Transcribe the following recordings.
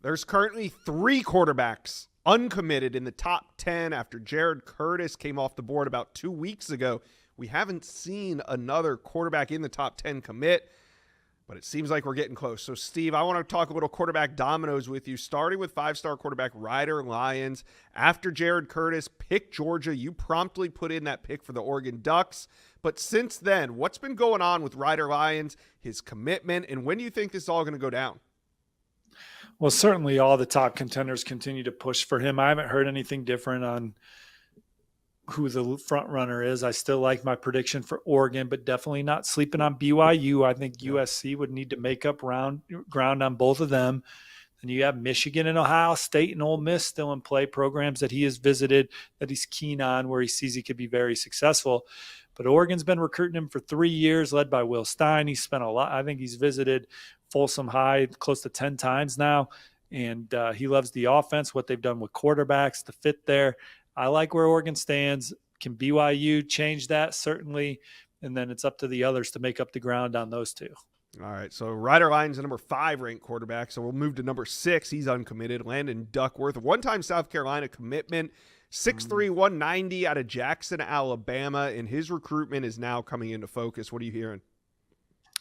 There's currently 3 quarterbacks uncommitted in the top 10 after Jared Curtis came off the board about 2 weeks ago. We haven't seen another quarterback in the top 10 commit, but it seems like we're getting close. So, Steve, I want to talk a little quarterback dominoes with you, starting with 5-star quarterback Ryder Lyons. After Jared Curtis picked Georgia, you promptly put in that pick for the Oregon Ducks. But since then, what's been going on with Ryder Lyons, his commitment, and when do you think this is all going to go down? Well, certainly all the top contenders continue to push for him. I haven't heard anything different on who the front runner is. I still like my prediction for Oregon, but definitely not sleeping on BYU. I think USC would need to make up ground on both of them. And you have Michigan and Ohio State and Ole Miss still in play, programs that he has visited, that he's keen on, where he sees he could be very successful. But Oregon's been recruiting him for 3 years, led by Will Stein. He spent a lot. I think he's visited Folsom High close to 10 times now. And he loves the offense, what they've done with quarterbacks, the fit there. I like where Oregon stands. Can BYU change that? Certainly. And then it's up to the others to make up the ground on those two. All right, so Ryder Lyons, the number 5 ranked quarterback. So we'll move to number 6. He's uncommitted. Landon Duckworth, one-time South Carolina commitment, 6'3", 190 out of Jackson, Alabama, and his recruitment is now coming into focus. What are you hearing?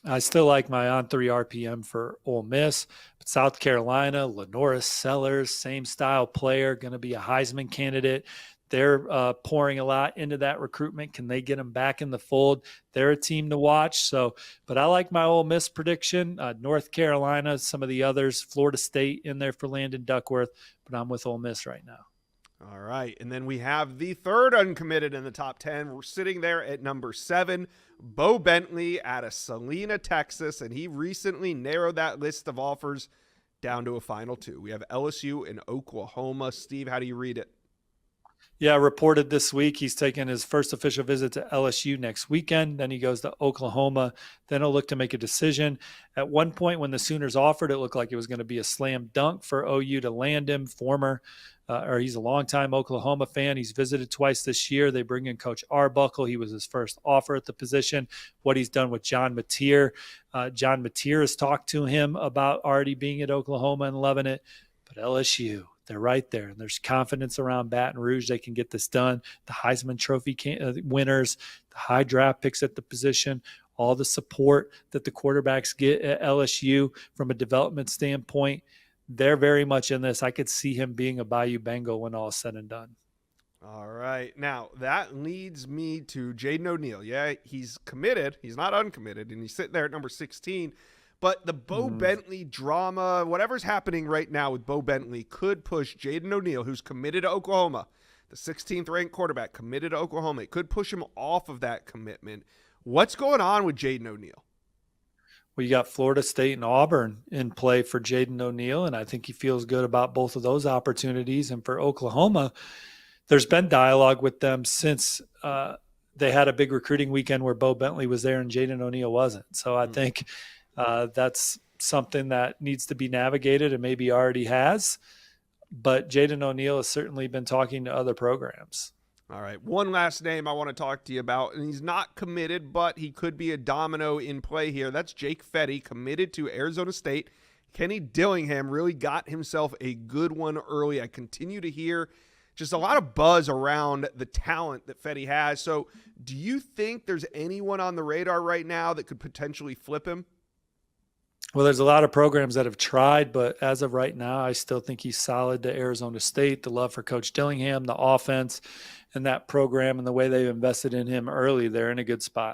I still like my on-3 RPM for Ole Miss, but South Carolina, Lenoris Sellers, same style player, going to be a Heisman candidate. They're pouring a lot into that recruitment. Can they get them back in the fold? They're a team to watch. So, but I like my Ole Miss prediction. North Carolina, some of the others, Florida State in there for Landon Duckworth, but I'm with Ole Miss right now. All right, and then we have the 3rd uncommitted in the top 10. We're sitting there at number 7, Bo Bentley out of Salina, Texas, and he recently narrowed that list of offers down to a final 2. We have LSU and Oklahoma. Steve, how do you read it? Yeah, reported this week he's taking his first official visit to LSU next weekend. Then he goes to Oklahoma. Then he'll look to make a decision. At one point when the Sooners offered, it looked like it was going to be a slam dunk for OU to land him. He's a longtime Oklahoma fan. He's visited twice this year. They bring in Coach Arbuckle. He was his first offer at the position. What he's done with John Mateer. John Mateer has talked to him about already being at Oklahoma and loving it. But LSU, they're right there. And there's confidence around Baton Rouge. They can get this done. The Heisman Trophy winners, the high draft picks at the position, all the support that the quarterbacks get at LSU from a development standpoint. They're very much in this. I could see him being a Bayou Bengal when all is said and done. All right. Now, that leads me to Jaden O'Neal. Yeah, he's committed. He's not uncommitted, and he's sitting there at number 16. But the Bo Bentley drama, whatever's happening right now with Bo Bentley, could push Jaden O'Neal, who's committed to Oklahoma, the 16th ranked quarterback committed to Oklahoma. It could push him off of that commitment. What's going on with Jaden O'Neal? Well, you got Florida State and Auburn in play for Jaden O'Neal, and I think he feels good about both of those opportunities. And for Oklahoma, there's been dialogue with them since they had a big recruiting weekend where Bo Bentley was there and Jaden O'Neal wasn't. So I think that's something that needs to be navigated and maybe already has. But Jaden O'Neal has certainly been talking to other programs. All right, one last name I want to talk to you about, and he's not committed, but he could be a domino in play here. That's Jake Fetty, committed to Arizona State. Kenny Dillingham really got himself a good one early. I continue to hear just a lot of buzz around the talent that Fetty has. So do you think there's anyone on the radar right now that could potentially flip him? Well, there's a lot of programs that have tried, but as of right now, I still think he's solid to Arizona State. The love for Coach Dillingham, the offense, and that program and the way they've invested in him early, they're in a good spot.